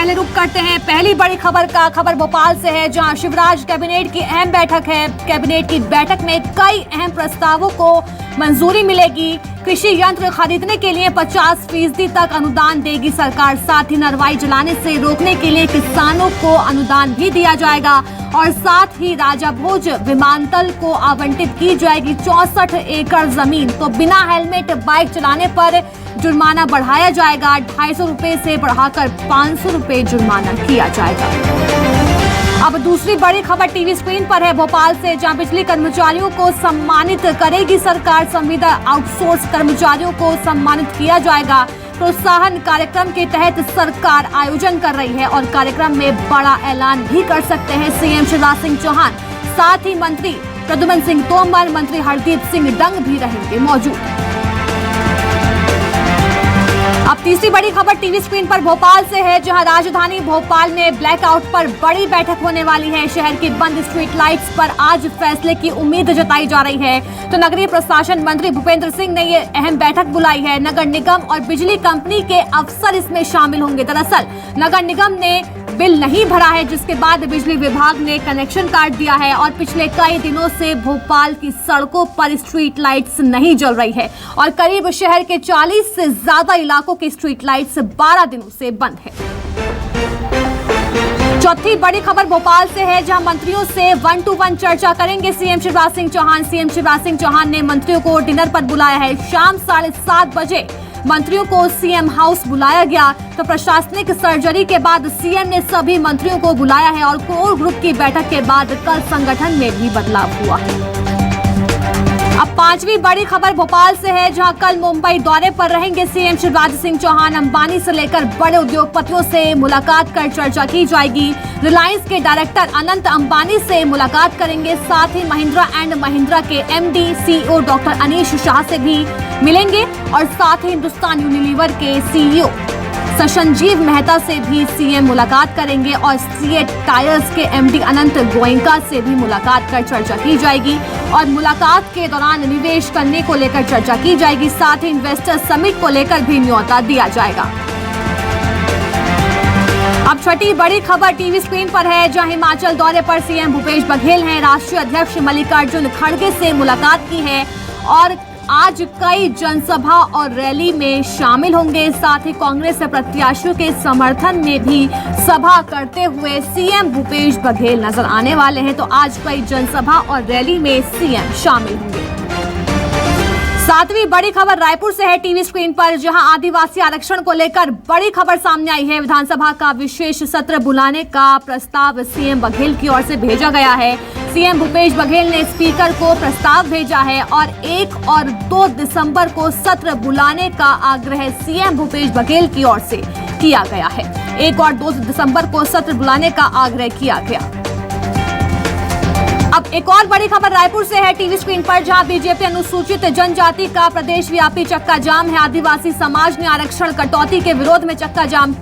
पहले रुक करते हैं पहली बड़ी खबर का। खबर भोपाल से है, जहां शिवराज कैबिनेट की अहम बैठक है। कैबिनेट की बैठक में कई अहम प्रस्तावों को मंजूरी मिलेगी। कृषि यंत्र खरीदने के लिए 50% तक अनुदान देगी सरकार। साथ ही नरवाई जलाने से रोकने के लिए किसानों को अनुदान भी दिया जाएगा और साथ ही राजा भोज विमानतल को आवंटित की जाएगी 64 एकड़ जमीन। तो बिना हेलमेट बाइक चलाने पर जुर्माना बढ़ाया जाएगा। 250 रुपए से बढ़ाकर 500 रुपए जुर्माना किया जाएगा। अब दूसरी बड़ी खबर टीवी स्क्रीन पर है भोपाल से, जहां बिजली कर्मचारियों को सम्मानित करेगी सरकार। संविदा आउटसोर्स कर्मचारियों को सम्मानित किया जाएगा। प्रोत्साहन कार्यक्रम के तहत सरकार आयोजन कर रही है और कार्यक्रम में बड़ा ऐलान भी कर सकते हैं सीएम शिवराज सिंह चौहान। साथ ही मंत्री प्रद्युम्न सिंह तोमर, मंत्री हरदीप सिंह डंग भी रहेंगे मौजूद। अब तीसरी बड़ी खबर टीवी स्क्रीन पर भोपाल से है, जहां राजधानी भोपाल में ब्लैकआउट पर बड़ी बैठक होने वाली है। शहर की बंद स्ट्रीट लाइट्स पर आज फैसले की उम्मीद जताई जा रही है। तो नगरीय प्रशासन मंत्री भूपेंद्र सिंह ने ये अहम बैठक बुलाई है। नगर निगम और बिजली कंपनी के अफसर इसमें शामिल होंगे। दरअसल नगर निगम ने बिल नहीं भरा है, जिसके बाद बिजली विभाग ने कनेक्शन काट दिया है और पिछले कई दिनों से भोपाल की सड़कों पर स्ट्रीट लाइट्स नहीं जल रही है और करीब शहर के 40 से ज्यादा इलाकों की स्ट्रीट लाइट्स 12 दिनों से बंद है। चौथी बड़ी खबर भोपाल से है, जहां मंत्रियों से 1-to-1 चर्चा करेंगे सीएम शिवराज सिंह चौहान। सीएम शिवराज सिंह चौहान ने मंत्रियों को डिनर पर बुलाया है। शाम 7:30 बजे मंत्रियों को सीएम हाउस बुलाया गया। तो प्रशासनिक सर्जरी के बाद सीएम ने सभी मंत्रियों को बुलाया है और कोर ग्रुप की बैठक के बाद कल संगठन में भी बदलाव हुआ है। अब पांचवी बड़ी खबर भोपाल से है, जहां कल मुंबई दौरे पर रहेंगे सीएम शिवराज सिंह चौहान। अंबानी से लेकर बड़े उद्योगपतियों से मुलाकात कर चर्चा की जाएगी। रिलायंस के डायरेक्टर अनंत अंबानी से मुलाकात करेंगे। साथ ही महिंद्रा एंड महिंद्रा के MD CEO doctor Anish Shah से भी मिलेंगे और साथ ही हिंदुस्तान यूनिलीवर के सीईओ संजीव मेहता से भी सीएम मुलाकात करेंगे और सीएट टायर्स के एमडी अनंत गोयनका से भी मुलाकात कर चर्चा की जाएगी और मुलाकात के दौरान निवेश करने को लेकर चर्चा की जाएगी। साथ ही इन्वेस्टर समिट को लेकर भी न्योता दिया जाएगा। अब छठी बड़ी खबर टीवी स्क्रीन पर है, जहां हिमाचल दौरे पर सीएम भूपेश बघेल हैं। राष्ट्रीय अध्यक्ष मल्लिकार्जुन खड़गे से मुलाकात की है और आज कई जनसभा और रैली में शामिल होंगे। साथ ही कांग्रेस प्रत्याशियों के समर्थन में भी सभा करते हुए सीएम भूपेश बघेल नजर आने वाले हैं। तो आज कई जनसभा और रैली में सीएम शामिल होंगे। सातवीं बड़ी खबर रायपुर से है टीवी स्क्रीन पर, जहां आदिवासी आरक्षण को लेकर बड़ी खबर सामने आई है। विधानसभा का विशेष सत्र बुलाने का प्रस्ताव सीएम बघेल की ओर से भेजा गया है। सीएम भूपेश बघेल ने स्पीकर को प्रस्ताव भेजा है और 1 और 2 दिसंबर को सत्र बुलाने का आग्रह सीएम भूपेश बघेल की ओर से किया गया है। 1 और 2 दिसंबर को सत्र बुलाने का आग्रह किया गया। अब एक और बड़ी खबर रायपुर से है टीवी स्क्रीन पर, जहां बीजेपी अनुसूचित जनजाति का प्रदेश व्यापी चक्का जाम है। आदिवासी समाज ने आरक्षण कटौती के विरोध में चक्का जाम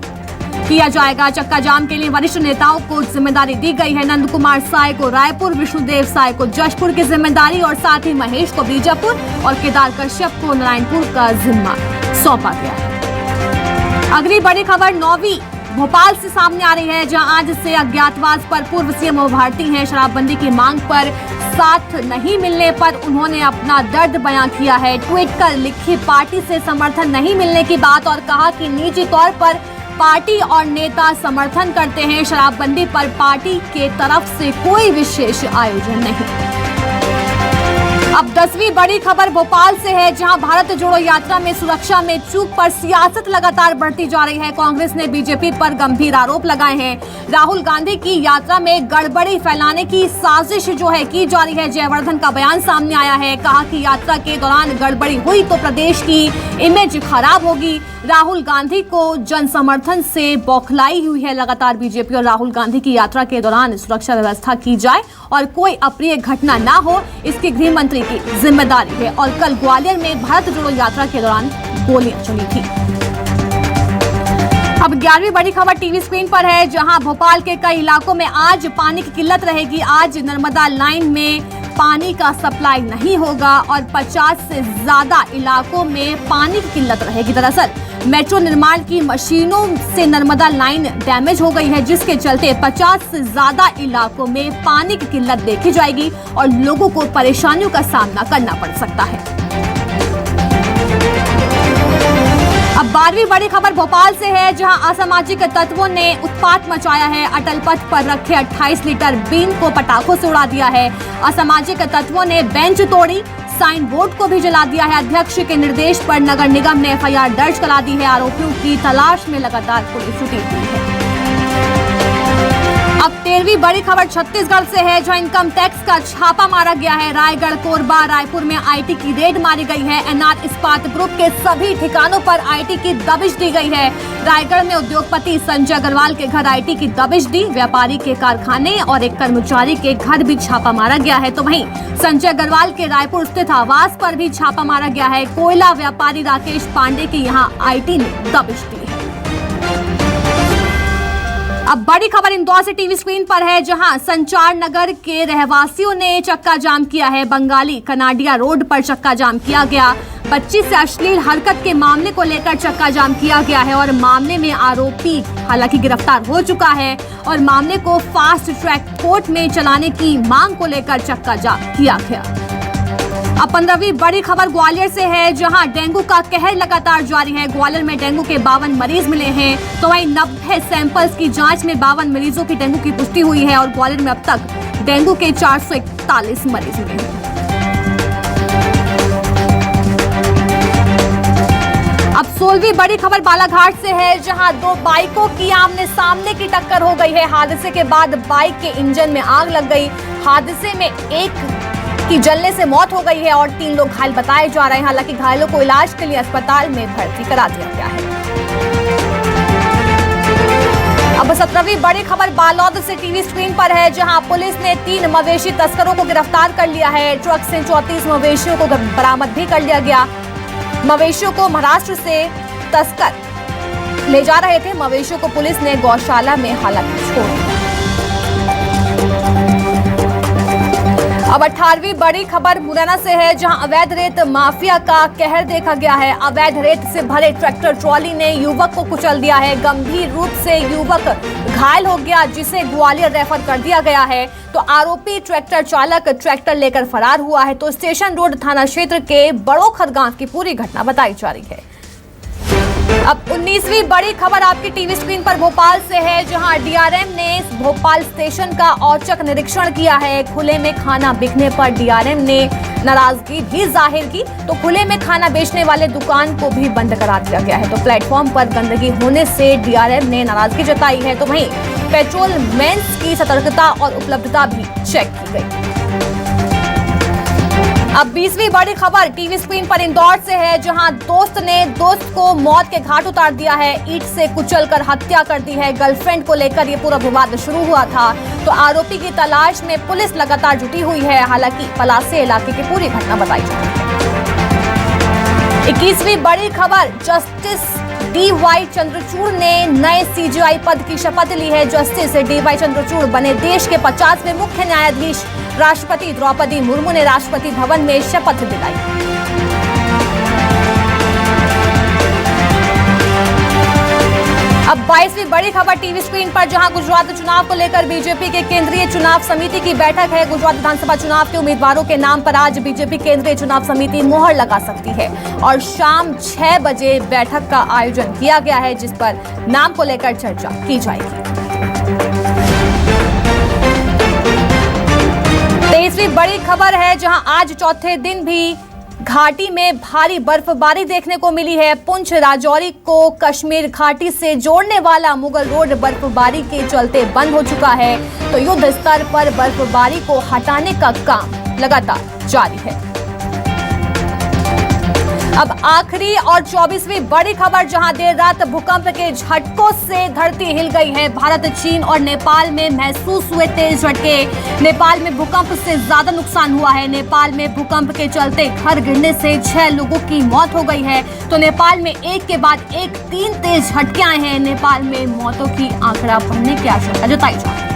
किया जाएगा। चक्का जाम के लिए वरिष्ठ नेताओं को जिम्मेदारी दी गई है। नंद कुमार साय को रायपुर, विष्णुदेव साय को जशपुर की जिम्मेदारी और साथ ही महेश को बीजापुर और केदार कश्यप को नारायणपुर का जिम्मा सौंपा गया है। अगली बड़ी खबर 9वीं भोपाल से सामने आ रही है, जहां आज से अज्ञातवास पर पूर्व सीएम उमा भारती हैं। शराबबंदी की मांग पर साथ नहीं मिलने पर उन्होंने अपना दर्द बयां किया है। ट्वीट कर लिखी पार्टी से समर्थन नहीं मिलने की बात और कहा कि निजी तौर पर पार्टी और नेता समर्थन करते हैं। शराबबंदी पर पार्टी के तरफ से कोई विशेष आयोजन नहीं। अब 10वीं बड़ी खबर भोपाल से है, जहां भारत जोड़ो यात्रा में सुरक्षा में चूक पर सियासत लगातार बढ़ती जा रही है। कांग्रेस ने बीजेपी पर गंभीर आरोप लगाए हैं। राहुल गांधी की यात्रा में गड़बड़ी फैलाने की साजिश जो है की जा रही है। जयवर्धन का बयान सामने आया है, कहा कि यात्रा के दौरान गड़बड़ी हुई तो प्रदेश की इमेज खराब होगी। राहुल गांधी को जन समर्थन से बौखलाई हुई है। लगातार बीजेपी और राहुल गांधी की यात्रा के दौरान सुरक्षा व्यवस्था की जाए और कोई अप्रिय घटना ना हो, इसकी गृह मंत्री की जिम्मेदारी है। और कल ग्वालियर में भारत जोड़ो यात्रा के दौरान गोलियां चली थी। अब 11वीं बड़ी खबर टीवी स्क्रीन पर है, जहां भोपाल के कई इलाकों में आज पानी की किल्लत रहेगी। आज नर्मदा लाइन में पानी का सप्लाई नहीं होगा और 50 से ज्यादा इलाकों में पानी की किल्लत रहेगी। दरअसल मेट्रो निर्माण की मशीनों से नर्मदा लाइन डैमेज हो गई है, जिसके चलते 50 से ज्यादा इलाकों में पानी की किल्लत देखी जाएगी और लोगों को परेशानियों का सामना करना पड़ सकता है। अब 12वीं बड़ी खबर भोपाल से है, जहां असामाजिक तत्वों ने उत्पात मचाया है। अटल पथ पर रखे 28 लीटर बीन को पटाखों से उड़ा दिया है। असामाजिक तत्वों ने बेंच तोड़ी, साइन बोर्ड को भी जला दिया है। अध्यक्ष के निर्देश पर नगर निगम ने एफआईआर दर्ज करा दी है। आरोपियों की तलाश में लगातार पुलिस जुटी हुई है। अब 13वीं बड़ी खबर छत्तीसगढ़ से है, जहां इनकम टैक्स का छापा मारा गया है। रायगढ़, कोरबा, रायपुर में आईटी की रेड मारी गई है। एनआर इस्पात ग्रुप के सभी ठिकानों पर आईटी की दबिश दी गई है। रायगढ़ में उद्योगपति संजय अग्रवाल के घर आईटी की दबिश दी। व्यापारी के कारखाने और एक कर्मचारी के घर भी छापा मारा गया है। तो वहीं संजय अग्रवाल के रायपुर स्थित आवास पर भी छापा मारा गया है। कोयला व्यापारी राकेश पांडे की यहां आईटी ने दबिश दी है। अब बड़ी खबर इंदौर से टीवी स्क्रीन पर है, जहां संचार नगर के रहवासियों ने चक्का जाम किया है। बंगाली कनाडिया रोड पर चक्का जाम किया गया। बच्ची से अश्लील हरकत के मामले को लेकर चक्का जाम किया गया है और मामले में आरोपी हालांकि गिरफ्तार हो चुका है और मामले को फास्ट ट्रैक कोर्ट में चलाने की मांग को लेकर चक्का जाम किया गया। अब 15वीं बड़ी खबर ग्वालियर से है, जहां डेंगू का कहर लगातार जारी है। ग्वालियर में डेंगू के 52 मरीज मिले हैं, तो वहीं 90 सैंपल्स की जांच में 52 मरीजों की डेंगू की पुष्टि हुई है और ग्वालियर में अब तक डेंगू के 441 मरीज मिले हैं। अब 16वीं बड़ी खबर बालाघाट से है, जहां दो बाइकों की आमने सामने की टक्कर हो गई है। हादसे के बाद बाइक के इंजन में आग लग गई। हादसे में एक की जलने से मौत हो गई है और 3 लोग घायल बताए जा रहे हैं। हालांकि घायलों को इलाज के लिए अस्पताल में भर्ती करा दिया गया है। अब 17वीं बड़ी खबर बालोद से टीवी स्क्रीन पर है, जहां पुलिस ने 3 मवेशी तस्करों को गिरफ्तार कर लिया है। ट्रक से 34 मवेशियों को बरामद भी कर लिया गया। मवेशियों को महाराष्ट्र से तस्कर ले जा रहे थे। मवेशियों को पुलिस ने गौशाला में हालांकि छोड़ दिया। अब 18वीं बड़ी खबर मुरैना से है, जहां अवैध रेत माफिया का कहर देखा गया है। अवैध रेत से भरे ट्रैक्टर ट्रॉली ने युवक को कुचल दिया है। गंभीर रूप से युवक घायल हो गया, जिसे ग्वालियर रेफर कर दिया गया है। तो आरोपी ट्रैक्टर चालक ट्रैक्टर लेकर फरार हुआ है। तो स्टेशन रोड थाना क्षेत्र के बड़ोखर गांव की पूरी घटना बताई जा रही है। अब 19वीं बड़ी खबर आपकी टीवी स्क्रीन पर भोपाल से है, जहां डीआरएम ने भोपाल स्टेशन का औचक निरीक्षण किया है। खुले में खाना बिकने पर डीआरएम ने नाराजगी भी जाहिर की। तो खुले में खाना बेचने वाले दुकान को भी बंद करा दिया गया है। तो प्लेटफॉर्म पर गंदगी होने से डीआरएम ने नाराजगी जताई है। तो वहीं पेट्रोल मेंस की सतर्कता और उपलब्धता भी चेक की गई। अब 20वीं बड़ी खबर टीवी स्क्रीन पर इंदौर से है, जहां दोस्त ने दोस्त को मौत के घाट उतार दिया है। ईंट से कुचलकर हत्या कर दी है। गर्लफ्रेंड को लेकर यह पूरा विवाद शुरू हुआ था। तो आरोपी की तलाश में पुलिस लगातार जुटी हुई है। हालांकि पलासे इलाके की पूरी घटना बताई जा रही है। 21वीं बड़ी खबर जस्टिस डी.वाई. चंद्रचूड़ ने नए सीजेआई पद की शपथ ली है। Justice D.Y.. चंद्रचूड़ बने देश के 50वें मुख्य न्यायाधीश। राष्ट्रपति द्रौपदी मुर्मू ने राष्ट्रपति भवन में शपथ दिलाई। अब 22वीं बड़ी खबर टीवी स्क्रीन पर, जहां गुजरात चुनाव को लेकर बीजेपी के केंद्रीय चुनाव समिति की बैठक है। गुजरात विधानसभा चुनाव के उम्मीदवारों के नाम पर आज बीजेपी केंद्रीय चुनाव समिति मुहर लगा सकती है और शाम 6 बजे बैठक का आयोजन किया गया है, जिस पर नाम को लेकर चर्चा की जाएगी। 23वीं बड़ी खबर है, जहां आज चौथे दिन भी घाटी में भारी बर्फबारी देखने को मिली है। पुंछ राजौरी को कश्मीर घाटी से जोड़ने वाला मुगल रोड बर्फबारी के चलते बंद हो चुका है। तो युद्ध स्तर पर बर्फबारी को हटाने का काम लगातार जारी है। अब आखिरी और 24वीं बड़ी खबर, जहां देर रात भूकंप के झटकों से धरती हिल गई है। भारत, चीन और नेपाल में महसूस हुए तेज झटके। नेपाल में भूकंप से ज्यादा नुकसान हुआ है। नेपाल में भूकंप के चलते घर गिरने से 6 लोगों की मौत हो गई है। तो नेपाल में एक के बाद एक 3 तेज झटके आए हैं। नेपाल में मौतों की आंकड़ा बढ़ने की आशंका जताई जा रही है।